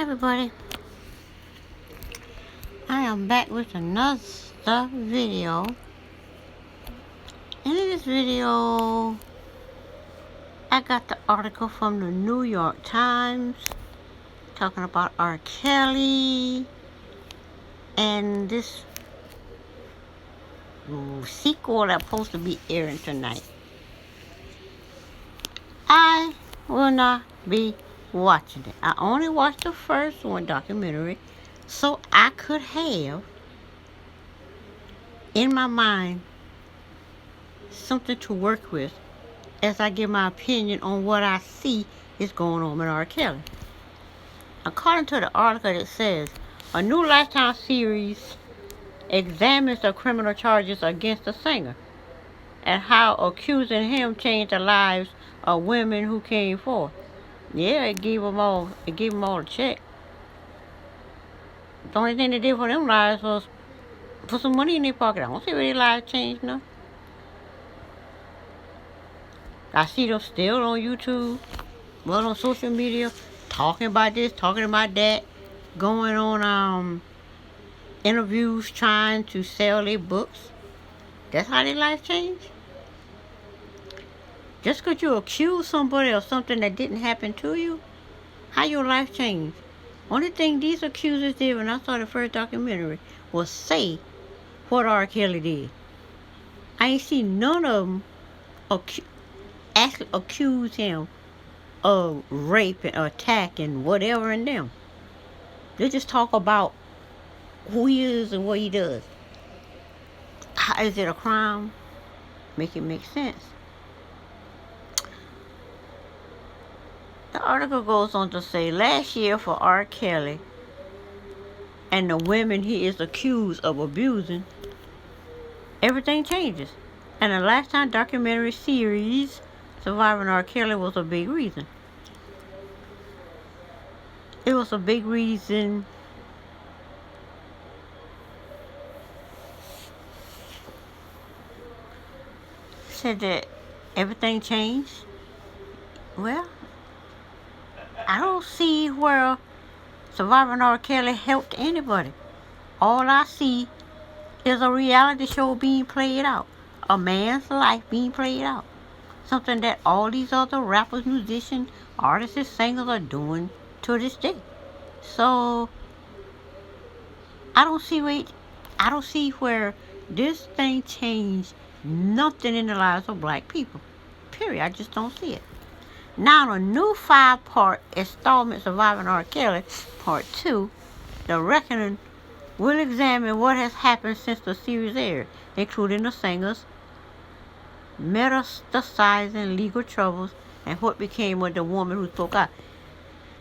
Everybody, I am back with another video. And in this video, I got the article from the New York Times talking about R. Kelly and this sequel that's supposed to be airing tonight. I will not be watching it. I only watched the first one documentary so I could have in my mind something to work with as I give my opinion on what I see is going on with R. Kelly. According to the article, it says a new Lifetime series examines the criminal charges against the singer and how accusing him changed the lives of women who came forth. Yeah, it gave them all a check. The only thing they did for them lives was put some money in their pocket. I don't see where their lives changed now. I see them still on YouTube, well, on social media, talking about this, talking about that, going on interviews, trying to sell their books. That's how their life changed. Just because you accuse somebody of something that didn't happen to you, how your life changed. Only thing these accusers did when I saw the first documentary was say what R. Kelly did. I ain't seen none of them actually accuse him of raping or attacking whatever in them. They just talk about who he is and what he does. How is it a crime? Make it make sense. The article goes on to say, last year for R. Kelly and the women he is accused of abusing, everything changes. And the Lifetime documentary series, Surviving R. Kelly, was a big reason. It was a big reason said that everything changed. Well, I don't see where Surviving R. Kelly helped anybody. All I see is a reality show being played out. A man's life being played out. Something that all these other rappers, musicians, artists, and singers are doing to this day. So I don't see where this thing changed nothing in the lives of black people. Period. I just don't see it. Now, the new 5-part installment, Surviving R. Kelly, Part 2, The Reckoning, will examine what has happened since the series aired, including the singer's metastasizing legal troubles and what became of the woman who spoke out.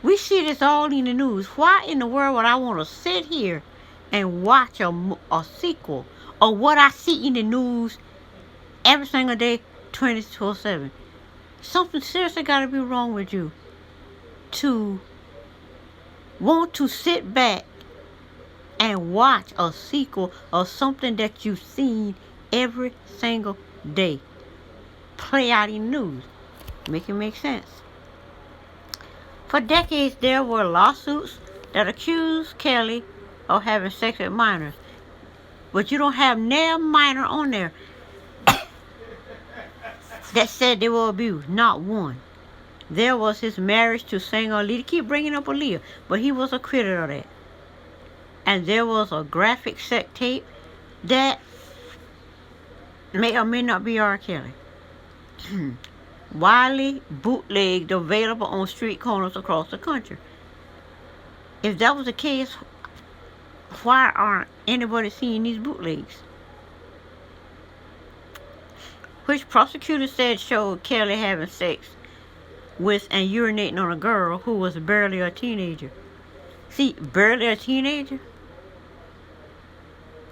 We see this all in the news. Why in the world would I want to sit here and watch a sequel of what I see in the news every single day, 24/7? Something seriously got to be wrong with you to want to sit back and watch a sequel of something that you've seen every single day play out in the news. Make it make sense. For decades, there were lawsuits that accused Kelly of having sex with minors. But you don't have no minor on there that said they were abused. Not one. There was his marriage to singer Aaliyah. Keep bringing up Aaliyah, but he was acquitted of that. And there was a graphic sex tape that may or may not be R. Kelly. Widely bootlegged, available on street corners across the country. If that was the case, why aren't anybody seeing these bootlegs? Which prosecutors said showed Kelly having sex with and urinating on a girl who was barely a teenager. See, barely a teenager?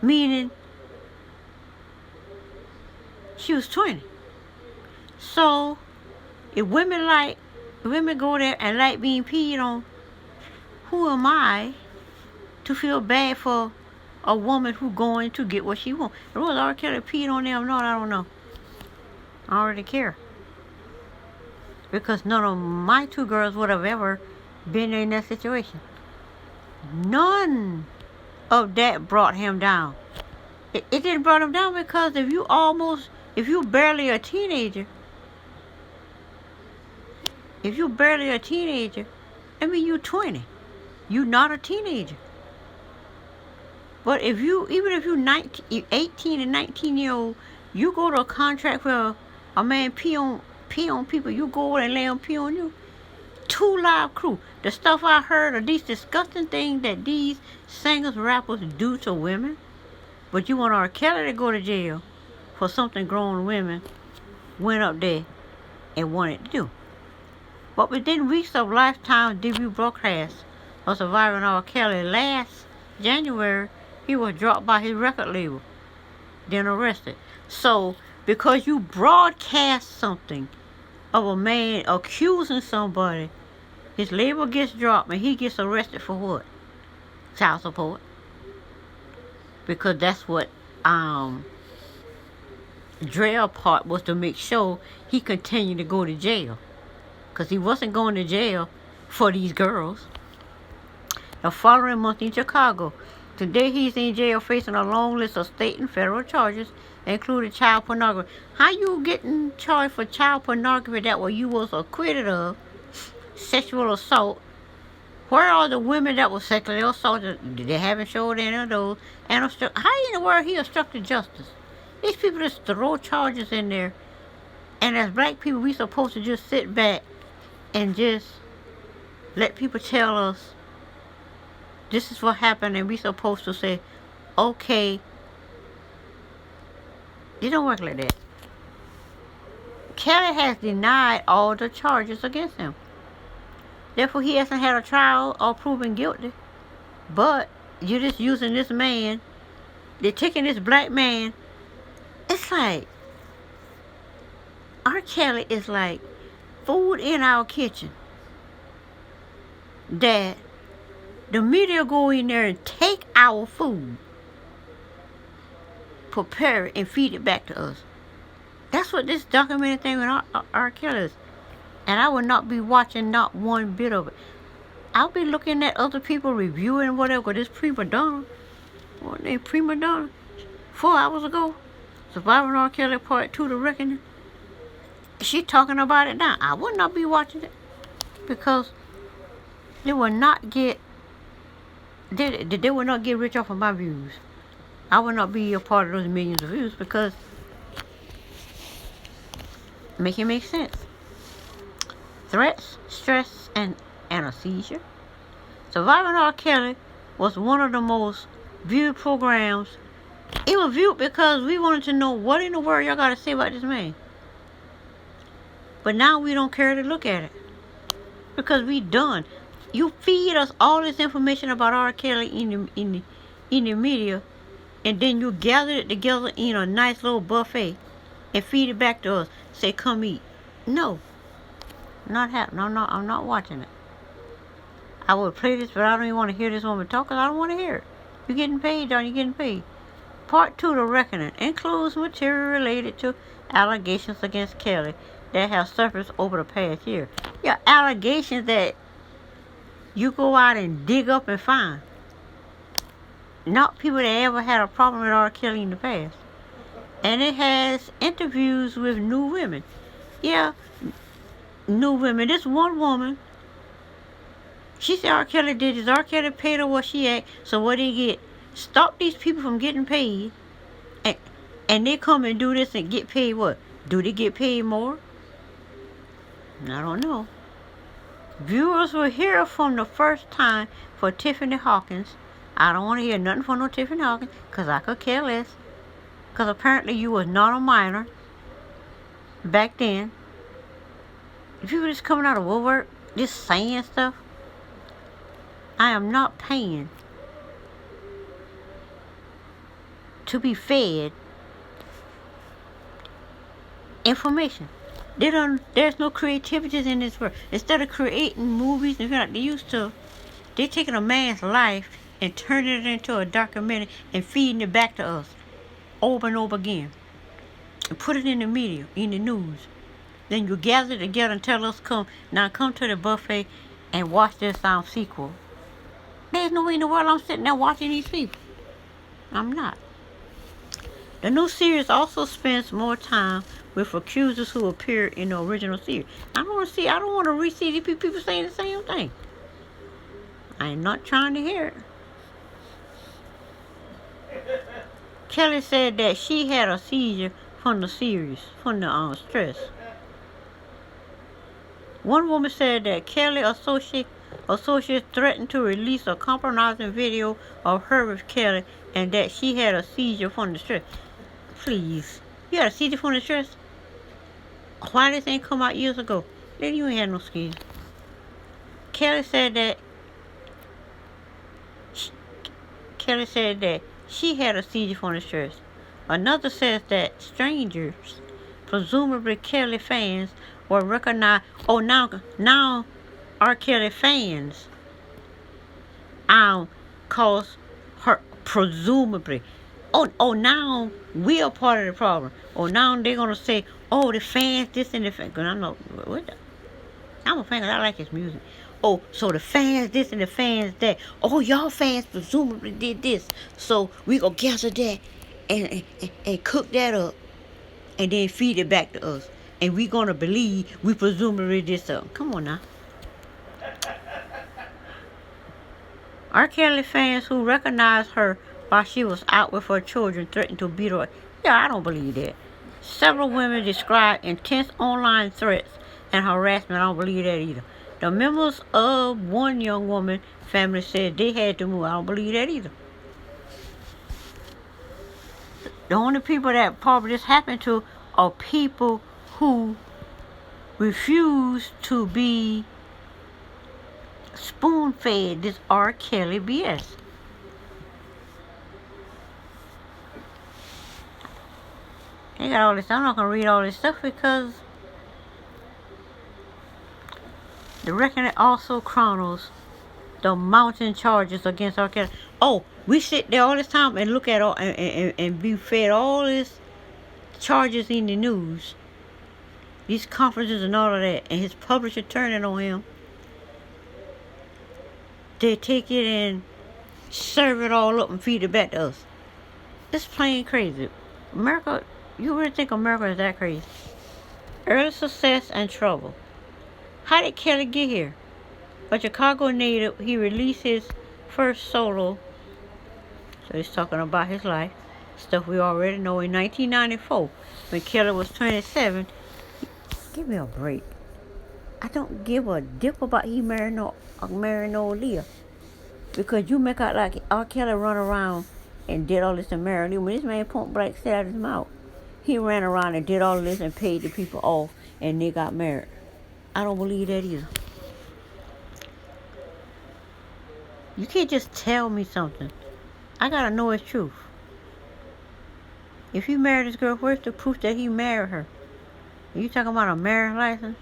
Meaning she was 20. So, if women go there and like being peed on, who am I to feel bad for a woman who going to get what she wants? If it was R. Kelly peed on them, no, I don't know. I don't really care. Because none of my two girls would have ever been in that situation. None of that brought him down. It didn't brought him down because if you barely a teenager, I mean you 20, you not a teenager. But even if you 18 and 19-year-old, you go to a contract where a man pee on people, you go over and let him pee on you. 2 Live Crew. The stuff I heard of these disgusting things that these singers, rappers do to women. But you want R. Kelly to go to jail for something grown women went up there and wanted to do. But within weeks of Lifetime debut broadcast of Surviving R. Kelly last January, he was dropped by his record label, then arrested. So, because you broadcast something of a man accusing somebody, his label gets dropped and he gets arrested for what? Child support. Because that's what Dre part was, to make sure he continued to go to jail. Because he wasn't going to jail for these girls. The following month in Chicago, today he's in jail facing a long list of state and federal charges, including child pornography. How you getting charged for child pornography that what you was acquitted of? Sexual assault. Where are the women that were sexually assaulted? They haven't showed any of those. And how in the world he obstructed justice? These people just throw charges in there. And as black people, we supposed to just sit back and just let people tell us this is what happened, and we supposed to say, okay. It don't work like that. Kelly has denied all the charges against him. Therefore, he hasn't had a trial or proven guilty. But you're just using this man. They're taking this black man. It's like R. Kelly is like food in our kitchen that the media go in there and take our food, prepare it, and feed it back to us. That's what this documentary thing with R. Kelly is. And I will not be watching not one bit of it. I'll be looking at other people reviewing whatever. This prima donna, what name, prima donna, 4 hours ago, Surviving R. Kelly Part 2, The Reckoning. She talking about it now. I would not be watching it because they will not get rich off of my views. I will not be a part of those millions of views because make it make sense. Threats, stress, and anesthesia. Surviving R. Kelly was one of the most viewed programs. It was viewed because we wanted to know what in the world y'all got to say about this man. But now we don't care to look at it because we done. You feed us all this information about R. Kelly in the media, and then you gather it together in a nice little buffet and feed it back to us. Say, come eat. No. Not happening. I'm not watching it. I would play this, but I don't even want to hear this woman talk because I don't want to hear it. You're getting paid, Don. You're getting paid. Part 2, The Reckoning, includes material related to allegations against Kelly that have surfaced over the past year. Yeah, allegations that you go out and dig up and find. Not people that ever had a problem with R. Kelly in the past. And it has interviews with new women. Yeah, new women. This one woman, she said R. Kelly did this. R. Kelly paid her what she asked. So what did he get? Stop these people from getting paid. And they come and do this and get paid what? Do they get paid more? I don't know. Viewers will hear from the first time for Tiffany Hawkins. I don't want to hear nothing from no Tiffany Hawkins because I could care less. Because apparently you was not a minor back then. People just coming out of woodwork, just saying stuff. I am not paying to be fed information. There's no creativity in this world. Instead of creating movies and like they used to, they're taking a man's life and turning it into a documentary and feeding it back to us over and over again. And put it in the media, in the news. Then you gather together and tell us, come to the buffet and watch this sequel. There's no way in the world I'm sitting there watching these people. I'm not. The new series also spends more time with accusers who appeared in the original series. I don't want to re-see these people saying the same thing. I'm not trying to hear it. Kelly said that she had a seizure from the series, from the stress. One woman said that Kelly associates threatened to release a compromising video of her with Kelly and that she had a seizure from the stress. Please. You had a seizure from the stress? Why this ain't come out years ago? Then you ain't had no skin. Kelly said that she had a seizure from the stress. Another says that strangers, presumably Kelly fans, were recognized. Oh, now R. Kelly fans cause her presumably. Oh, now we are part of the problem. Oh, now they're gonna say, oh, the fans this and the fans. Cause I'm not. I'm a fan. Cause I like his music. Oh, so the fans this and the fans that. Oh, y'all fans presumably did this. So we gonna gather that and cook that up and then feed it back to us. And we gonna believe we presumably did something. Come on now. R. Kelly fans who recognized her while she was out with her children threatened to beat her. Yeah, I don't believe that. Several women described intense online threats and harassment. I don't believe that either. The members of one young woman family said they had to move. I don't believe that either. The only people that probably this happened to are people who refuse to be spoon-fed this R. Kelly BS. They got all this. I'm not going to read all this stuff because the record also chronicles the mounting charges against R. Kelly. Oh, we sit there all this time and look at all and be fed all this charges in the news, these conferences and all of that, and his publisher turning on him. They take it and serve it all up and feed it back to us. It's plain crazy. America, you really think America is that crazy? Early success and trouble. How did Kelly get here? A Chicago native, he released his first solo, so he's talking about his life, stuff we already know, in 1994, when Kelly was 27. Give me a break. I don't give a dip about he marrying no Aaliyah. Because you make out like R. Kelly run around and did all this and married Aaliyah. When this man point blank said out his mouth, he ran around and did all this and paid the people off and they got married. I don't believe that either. You can't just tell me something. I gotta know it's truth. If he married this girl, where's the proof that he married her? Are you talking about a marriage license?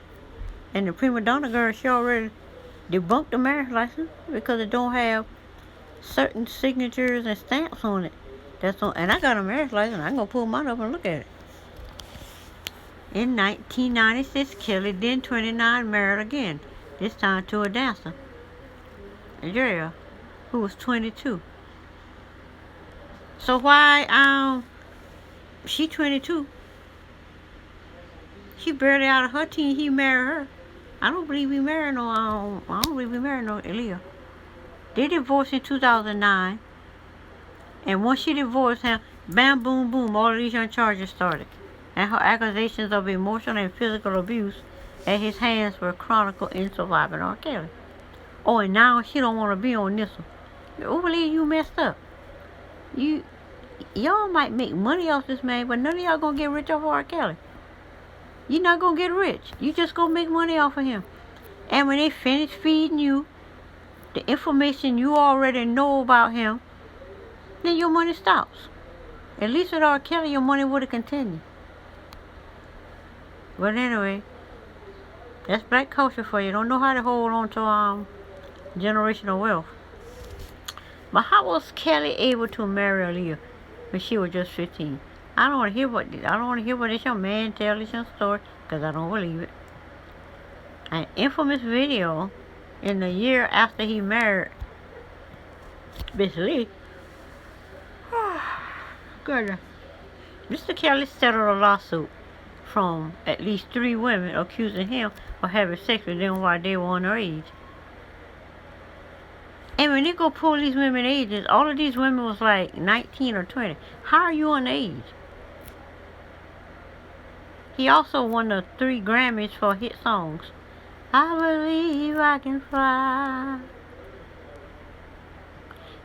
And the prima donna girl, she already debunked the marriage license because it don't have certain signatures and stamps on it. And I got a marriage license. I'm gonna pull mine up and look at it. In 1996, Kelly, then 29, married again. This time to a dancer, Andrea, who was 22. So why she 22? She barely out of her teen. He married her. I don't believe he married no. I don't believe he married no Aaliyah. They divorced in 2009, and once she divorced him, bam, boom, boom, all of these young charges started, and her accusations of emotional and physical abuse at his hands were chronicled in Surviving R. Kelly. Oh, and now she don't want to be on this one. Who believe you messed up? Y'all might make money off this man, but none of y'all gonna get rich off R. Kelly. You're not gonna get rich. You just gonna make money off of him. And when they finish feeding you the information you already know about him, then your money stops. At least with R. Kelly, your money would have continued. But anyway, that's black culture for you. Don't know how to hold on to generational wealth. But how was Kelly able to marry Aaliyah when she was just 15? I don't want to hear what this young man tell this young story, because I don't believe it. An infamous video in the year after he married Miss Lee. Good. Mr. Kelly settled a lawsuit from at least 3 women accusing him of having sex with them while they were underage. And when they go pull these women ages, all of these women was like 19 or 20. How are you underage? He also won the 3 Grammys for hit songs. I believe I can fly.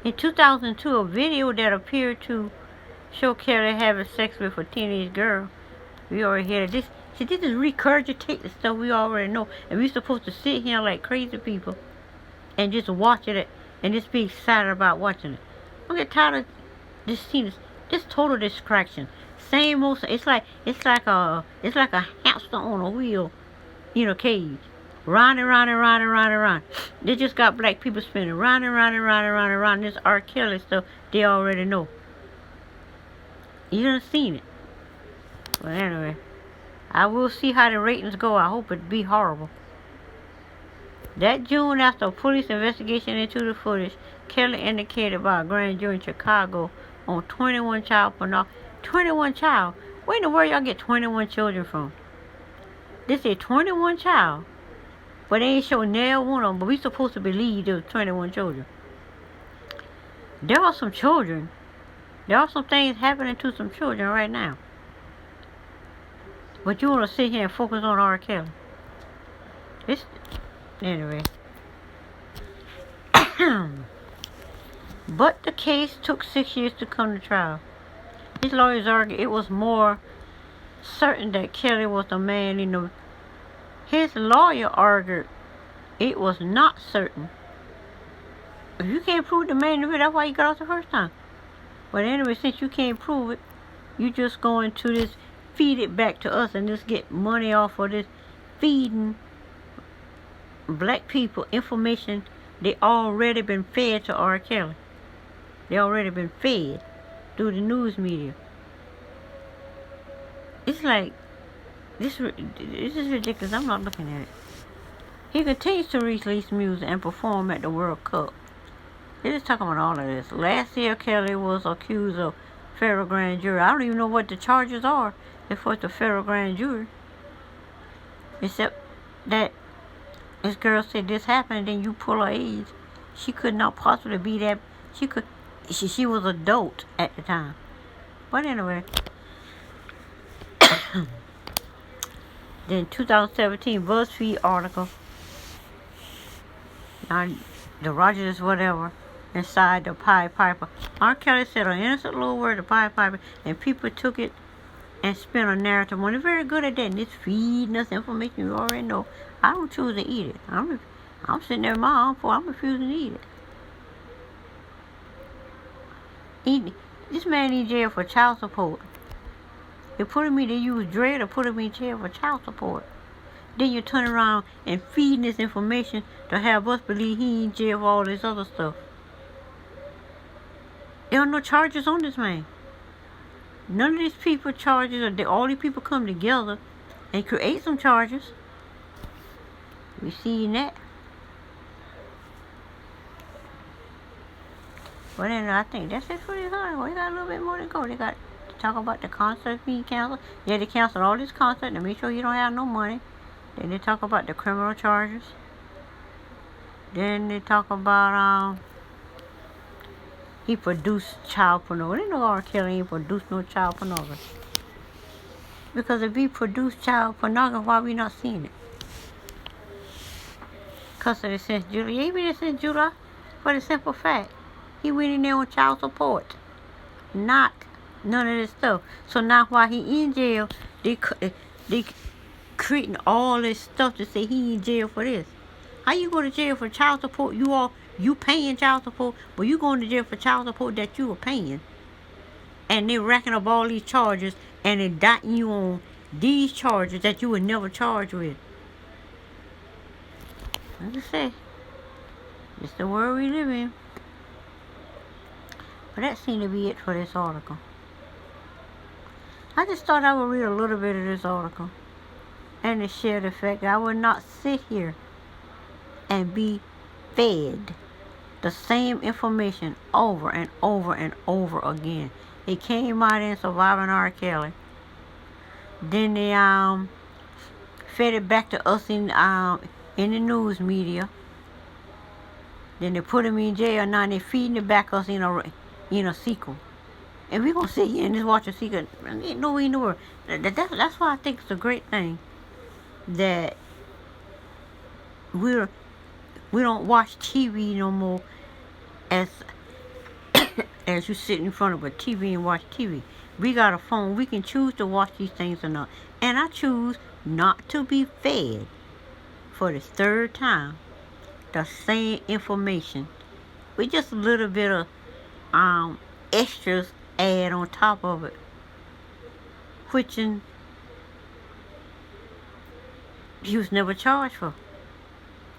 In 2002, a video that appeared to show Kelly having sex with a teenage girl. We already heard this. See, this is regurgitate the stuff we already know. And we're supposed to sit here like crazy people and just watch it and just be excited about watching it. I get tired of this scene. This total distraction. Same old. It's like a hamster on a wheel in a cage. Round and round and round and round and round. They just got black people spinning round and round and round and round and round. This R. Kelly stuff they already know. You done seen it. But anyway, I will see how the ratings go. I hope it be horrible. That June, after a police investigation into the footage, Kelly indicated by a grand jury in Chicago on 21 child pornography. 21 child? Where in the world y'all get 21 children from? This is 21 child. But they ain't showing nail one of them. But we supposed to believe there was 21 children. There are some children. There are some things happening to some children right now. But you want to sit here and focus on R. Kelly. Anyway. But the case took 6 years to come to trial. His lawyers argued it was more certain that Kelly was the man in the... His lawyer argued it was not certain. If you can't prove the man in it, that's why you got off the first time. But anyway, since you can't prove it, you just going to this, feed it back to us and just get money off of this feeding black people information they already been fed to R. Kelly. They already been fed through the news media. It's like, this is ridiculous. I'm not looking at it. He continues to release music and perform at the World Cup. They're just talking about all of this. Last year, Kelly was accused of federal grand jury. I don't even know what the charges are before it's the federal grand jury. Except that this girl said this happened and then you pull her age. She could not possibly be that. She was adult at the time. But anyway. Then 2017 BuzzFeed article. The Rogers whatever. Inside the Pied Piper. R. Kelly said an innocent little word, the Pied Piper, and people took it and spin a narrative on it. Very good at that. And it's feeding us information you already know. I don't choose to eat it. I'm sitting there with my arm full. I'm refusing to eat it. This man in jail for child support. They use dread or put him in jail for child support. Then you turn around and feeding this information to have us believe he in jail for all this other stuff. There are no charges on this man. None of these people charges, or all these people come together and create some charges. We see that. But then I think that's it for this article. We got a little bit more to go. They got to talk about the concerts being canceled. Yeah, they canceled all these concerts to make sure you don't have no money. Then they talk about the criminal charges. Then they talk about he produced child pornography. They know R. Kelly ain't produced no child pornography. Because if he produced child pornography, why we not seeing it? Custody since July. He ain't been there since July for the simple fact. He went in there on child support. Not none of this stuff. So now while he in jail, they creating all this stuff to say he in jail for this. How you go to jail for child support? You paying child support, but you going to jail for child support that you were paying. And they racking up all these charges and indicting you on these charges that you were never charged with. Like I say, it's the world we live in. But that seemed to be it for this article. I just thought I would read a little bit of this article and to share the fact that I would not sit here and be fed The same information over and over and over again. It came out in Surviving R. Kelly. Then they fed it back to us in the news media. Then they put him in jail. Now they feeding it back us in a sequel. And we're gonna sit here and just watch a sequel. Ain't no way in the world. That's why I think it's a great thing that we don't watch TV no more as you sit in front of a TV and watch TV. We got a phone. We can choose to watch these things or not. And I choose not to be fed for the third time the same information with just a little bit of extras add on top of it, which he was never charged for.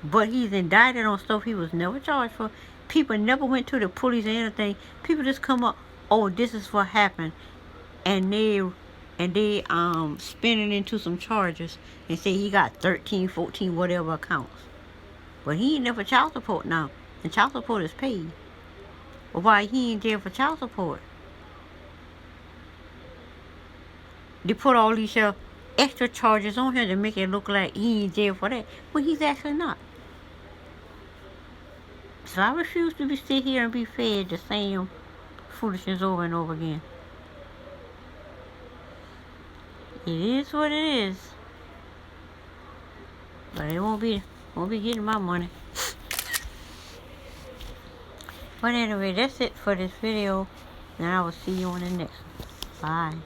But he's indicted on stuff he was never charged for. People never went to the police or anything. People just come up, oh, this is what happened, and they spin it into some charges and say he got 13, 14, whatever accounts. But he ain't never child support now, and child support is paid. But why he ain't there for child support? They put all these extra charges on him to make it look like he ain't there for that, but he's actually not. So I refuse to sit here and be fed the same foolishness over and over again. It is what it is. But it won't be getting my money. But anyway, that's it for this video. And I will see you on the next one. Bye.